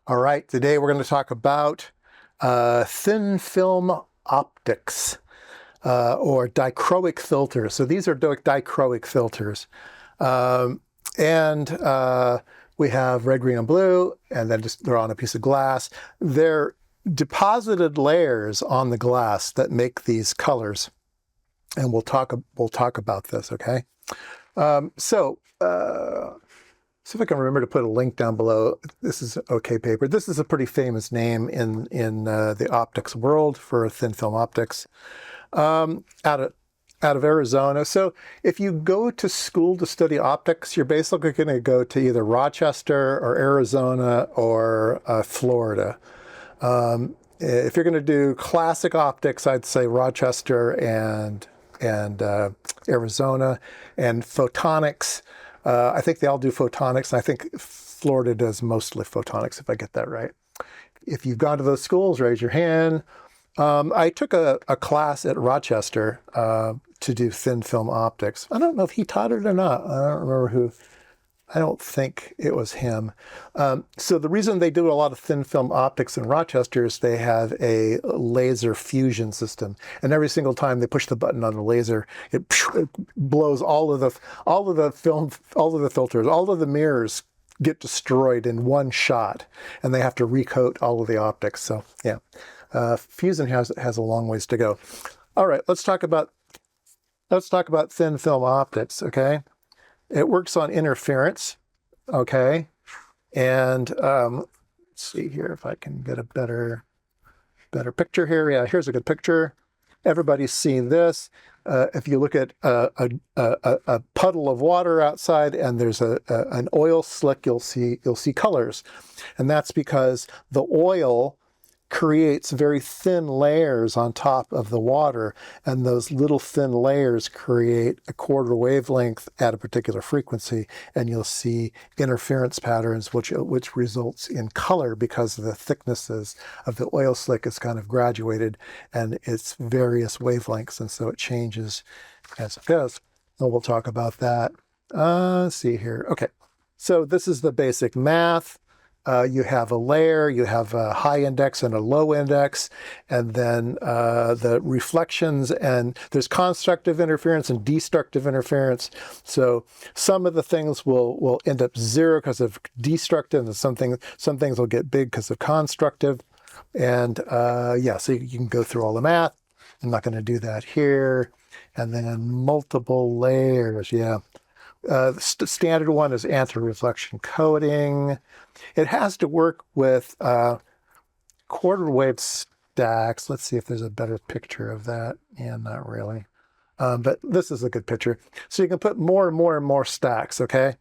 All right, today we're going to talk about thin film optics or dichroic filters. So these are dichroic filters. And we have red, green, and blue, and then just they're on a piece of glass. They're deposited layers on the glass that make these colors. And we'll talk about this, okay? See if I can remember to put a link down below. This is OK paper. This is a pretty famous name in the optics world for thin film optics, out of Arizona. So if you go to school to study optics, you're basically going to go to either Rochester or Arizona or Florida. If you're going to do classic optics, I'd say Rochester and Arizona, and photonics. I think they all do photonics. I think Florida does mostly photonics, if I get that right. If you've gone to those schools, raise your hand. I took a class at Rochester to do thin film optics. I don't know if he taught it or not. I don't remember who. I don't think it was him. So the reason they do a lot of thin film optics in Rochester is they have a laser fusion system, and every single time they push the button on the laser, it blows all of the filters, all of the mirrors get destroyed in one shot, and they have to recoat all of the optics. So yeah, fusion has a long ways to go. All right, let's talk about thin film optics. Okay. It works on interference, okay? And let's see here if I can get a better picture here. Yeah, here's a good picture. Everybody's seen this. If you look at a puddle of water outside and there's an oil slick, you'll see colors, and that's because the oil creates very thin layers on top of the water, and those little thin layers create a quarter wavelength at a particular frequency, and you'll see interference patterns which results in color because the thicknesses of the oil slick is kind of graduated and it's various wavelengths, and so it changes as it goes. And we'll talk about that. Let's see here. Okay, so this is the basic math. You have a layer, you have a high index and a low index, and then the reflections, and there's constructive interference and destructive interference. So some of the things will end up zero because of destructive, and some things will get big because of constructive. And yeah, so you can go through all the math. I'm not going to do that here. And then multiple layers, yeah. The standard one is anti-reflection coating. It has to work with quarter wave stacks. Let's see if there's a better picture of that. Yeah, not really. But this is a good picture. So you can put more and more and more stacks, okay?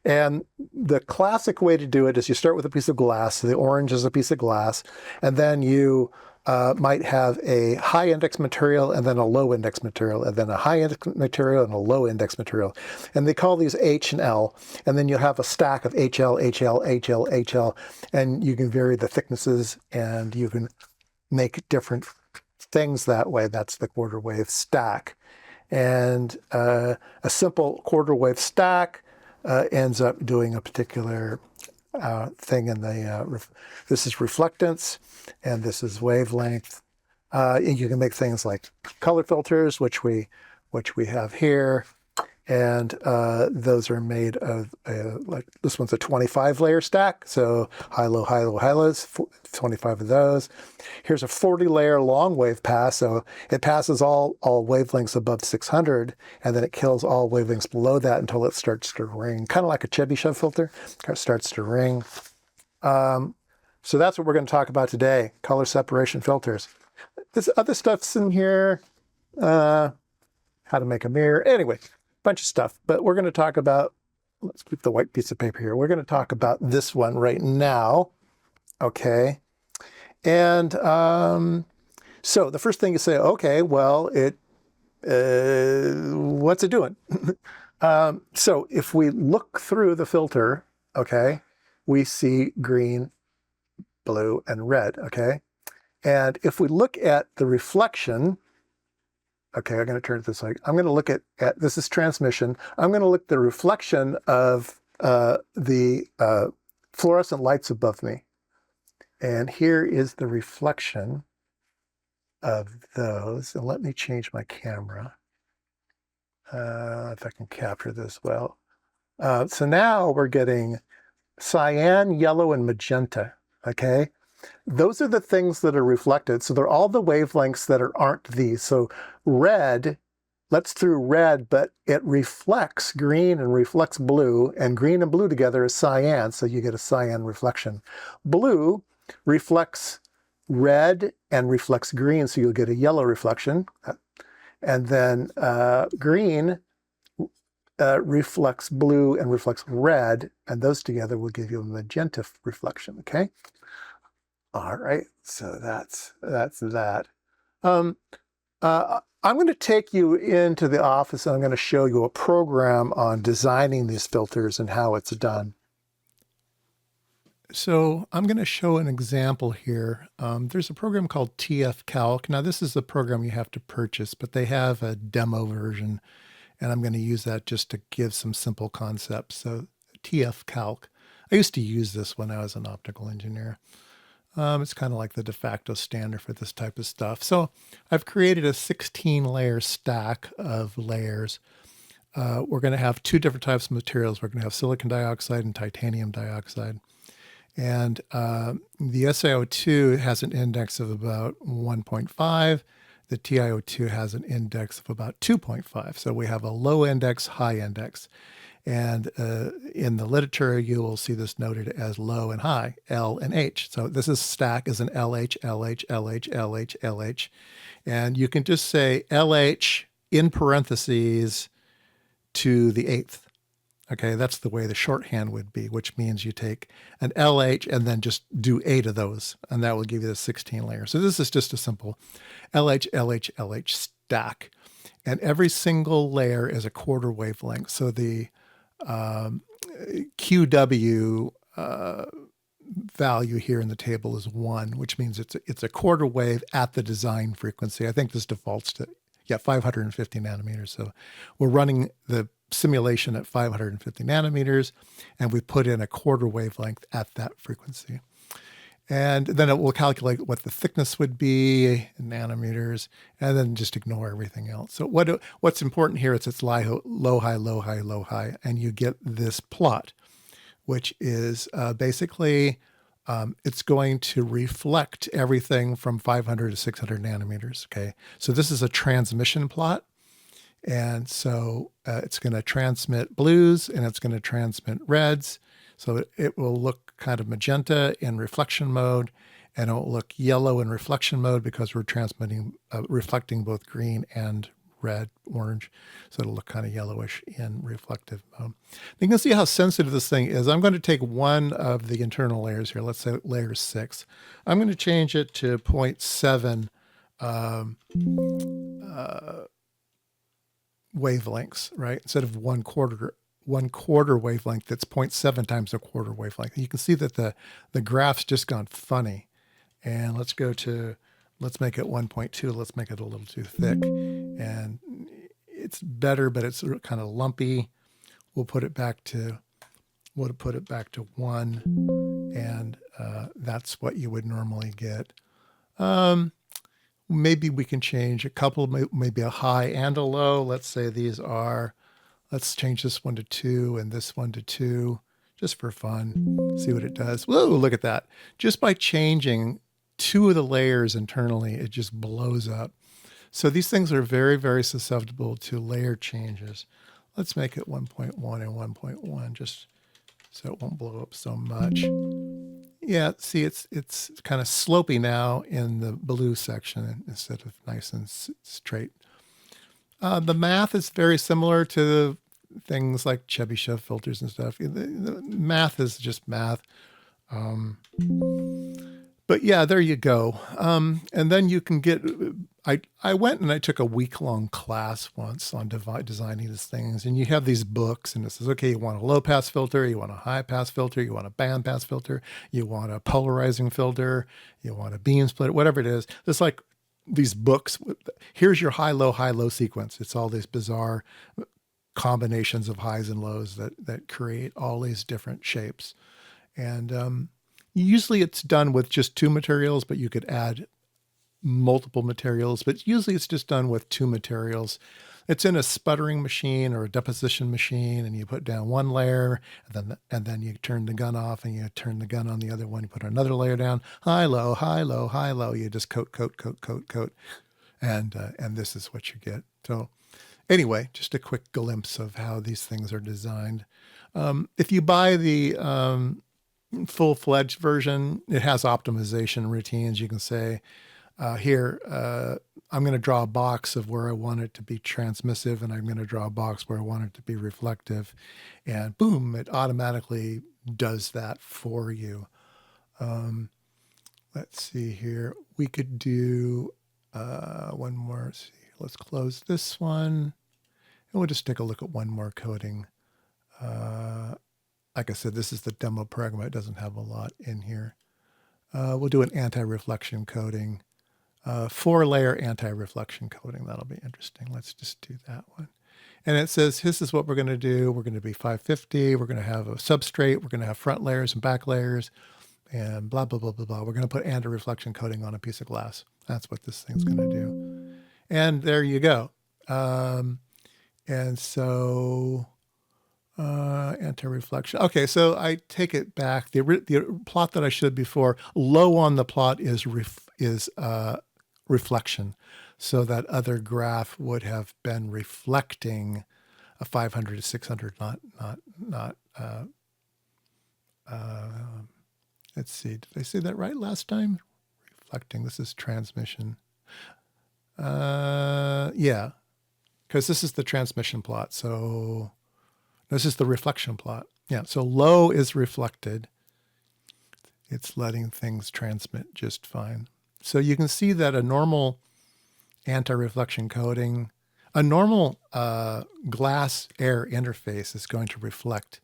And the classic way to do it is you start with a piece of glass. So the orange is a piece of glass, and then you might have a high index material and then a low index material, and then a high index material and a low index material. And they call these H and L. And then you'll have a stack of HL, HL, HL, HL, and you can vary the thicknesses and you can make different things that way. That's the quarter wave stack. And a simple quarter wave stack ends up doing a particular thing in the, this is reflectance and this is wavelength. And you can make things like color filters, which we have here. And those are made of, like this one's a 25 layer stack. So high, low, high, low, high lows, 25 of those. Here's a 40 layer long wave pass. So it passes all wavelengths above 600, and then it kills all wavelengths below that until it starts to ring, kind of like a Chebyshev filter. It starts to ring. So that's what we're going to talk about today, color separation filters. This other stuff's in here, how to make a mirror. Anyway, bunch of stuff, but we're going to talk about, let's keep the white piece of paper here. We're going to talk about this one right now. Okay. And so the first thing you say, okay, well, what's it doing? So if we look through the filter, okay, we see green, blue, and red, okay? And if we look at the reflection, okay, I'm going to turn it this way. I'm going to look at this is transmission. I'm going to look at the reflection of the fluorescent lights above me. And here is the reflection of those. And let me change my camera. If I can capture this well. So now we're getting cyan, yellow, and magenta, okay? Those are the things that are reflected. So they're all the wavelengths that aren't these. So red, let's through red, but it reflects green and reflects blue, and green and blue together is cyan, so you get a cyan reflection. Blue reflects red and reflects green, so you'll get a yellow reflection. And then green reflects blue and reflects red, and those together will give you a magenta reflection, okay? All right, so that's that. I'm going to take you into the office and I'm going to show you a program on designing these filters and how it's done. So I'm going to show an example here. There's a program called TFCalc. Now this is the program you have to purchase, but they have a demo version, and I'm going to use that just to give some simple concepts. So TFCalc. I used to use this when I was an optical engineer. It's kind of like the de facto standard for this type of stuff. So I've created a 16-layer stack of layers. We're going to have two different types of materials. We're going to have silicon dioxide and titanium dioxide. And the SiO2 has an index of about 1.5. The TiO2 has an index of about 2.5. So we have a low index, high index. And in the literature, you will see this noted as low and high, L and H. So this stack is an LH, LH, LH, LH, LH. And you can just say LH in parentheses to the eighth. Okay, that's the way the shorthand would be, which means you take an LH and then just do 8 of those, and that will give you the 16 layers. So this is just a simple LH, LH, LH stack. And every single layer is a quarter wavelength. So the QW value here in the table is 1, which means it's a quarter wave at the design frequency. I think this defaults to 550 nanometers. So we're running the simulation at 550 nanometers, and we put in a quarter wavelength at that frequency. And then it will calculate what the thickness would be in nanometers, and then just ignore everything else. So what's important here is it's low, high, low, high, low, high, and you get this plot, which is basically it's going to reflect everything from 500 to 600 nanometers. Okay, so this is a transmission plot, and so it's going to transmit blues and it's going to transmit reds. So it will look kind of magenta in reflection mode, and it will look yellow in reflection mode because we're reflecting both green and red, orange. So it'll look kind of yellowish in reflective mode. You can see how sensitive this thing is. I'm going to take one of the internal layers here. Let's say layer 6. I'm going to change it to 0.7 wavelengths, right? Instead of one quarter wavelength, that's 0.7 times a quarter wavelength. You can see that the graph's just gone funny. And let's make it 1.2. Let's make it a little too thick. And it's better, but it's kind of lumpy. We'll put it back to 1, and that's what you would normally get. Maybe we can change a couple, maybe a high and a low. Let's say let's change this one to 2 and this one to 2, just for fun. See what it does. Whoa, look at that. Just by changing 2 of the layers internally, it just blows up. So these things are very, very susceptible to layer changes. Let's make it 1.1 and 1.1, just so it won't blow up so much. Yeah, see, it's kind of slopey now in the blue section instead of nice and straight. The math is very similar to things like Chebyshev filters and stuff. The math is just math. But yeah, there you go. And then you can get, I went and I took a week-long class once on designing these things. And you have these books, and it says, okay, you want a low-pass filter, you want a high-pass filter, you want a band-pass filter, you want a polarizing filter, you want a beam splitter, whatever it is. It's like these books. Here's your high-low sequence. It's all these bizarre combinations of highs and lows that create all these different shapes. And Usually it's done with just 2 materials, but you could add multiple materials, but usually it's just done with 2 materials. It's in a sputtering machine or a deposition machine, and you put down 1 layer, and then you turn the gun off, and you turn the gun on the other one. You put another layer down, high, low, high, low, high, low. You just coat, coat, coat, coat, coat, and this is what you get. So anyway, just a quick glimpse of how these things are designed. If you buy the full-fledged version, it has optimization routines. You can say, here, I'm going to draw a box of where I want it to be transmissive, and I'm going to draw a box where I want it to be reflective. And boom, it automatically does that for you. Let's see here. We could do one more. Let's see. Let's close this one. And we'll just take a look at one more coding. Like I said, this is the demo program. It doesn't have a lot in here. We'll do an anti-reflection coating. 4-layer anti-reflection coating. That'll be interesting. Let's just do that one. And it says, this is what we're going to do. We're going to be 550. We're going to have a substrate. We're going to have front layers and back layers and blah, blah, blah, blah, blah. We're going to put anti-reflection coating on a piece of glass. That's what this thing's going to do. And there you go. And so anti-reflection. Okay, so I take it back. The plot that I showed before, low on the plot is reflection. So that other graph would have been reflecting a 500 to 600, not let's see, did I say that right last time? Reflecting, this is transmission. Yeah, because this is the transmission plot. So this is the reflection plot. Yeah, so low is reflected. It's letting things transmit just fine. So you can see that a normal anti-reflection coating, a normal glass air interface is going to reflect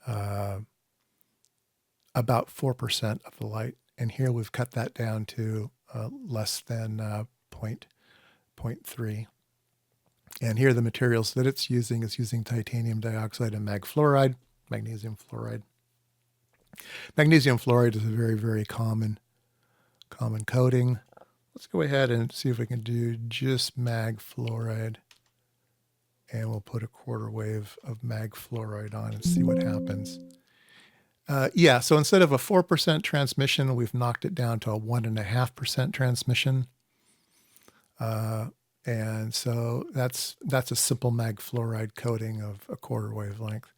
about 4% of the light. And here we've cut that down to less than 0.3. And here the materials that it's using is using titanium dioxide and magnesium fluoride. Magnesium fluoride is a very, very common coating. Let's go ahead and see if we can do just mag fluoride. And we'll put a quarter wave of mag fluoride on and see what happens. Yeah, so instead of a 4% transmission, we've knocked it down to a 1.5% transmission. And so that's a simple mag fluoride coating of a quarter wavelength.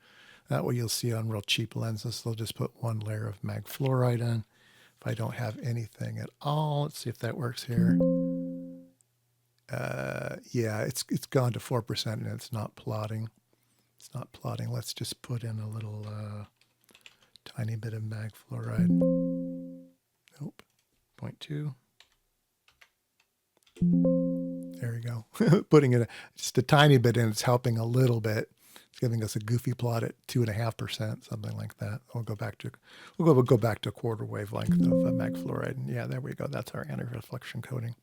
That way you'll see on real cheap lenses, they'll just put 1 layer of mag fluoride on. If I don't have anything at all, let's see if that works here. Yeah, it's gone to 4% and it's not plotting. It's not plotting. Let's just put in a little tiny bit of mag fluoride. Nope, 0.2. There we go. Putting it just a tiny bit in, it's helping a little bit. It's giving us a goofy plot at 2.5%, something like that. We'll go back to a quarter wavelength of mag fluoride. And yeah, there we go. That's our anti-reflection coating.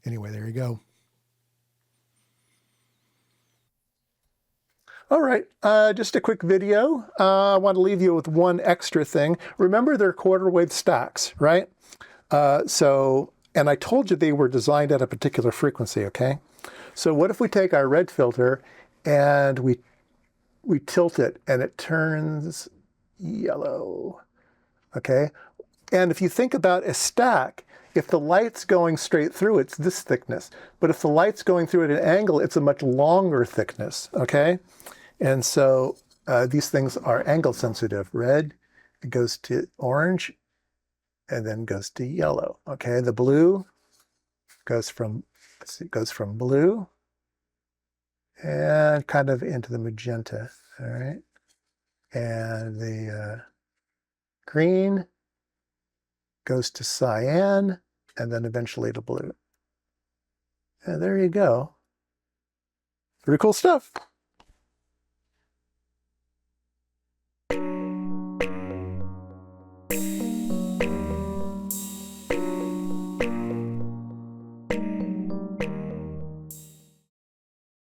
Anyway, there you go. All right, just a quick video. I want to leave you with one extra thing. Remember, they're quarter wave stacks, right? And I told you they were designed at a particular frequency, okay? So what if we take our red filter and we tilt it and it turns yellow, okay? And if you think about a stack, if the light's going straight through, it's this thickness. But if the light's going through at an angle, it's a much longer thickness, okay? And so these things are angle sensitive. Red, it goes to orange, and then goes to yellow, okay? The blue goes from blue and kind of into the magenta, all right? And the green goes to cyan, and then eventually to blue. And there you go. Pretty cool stuff.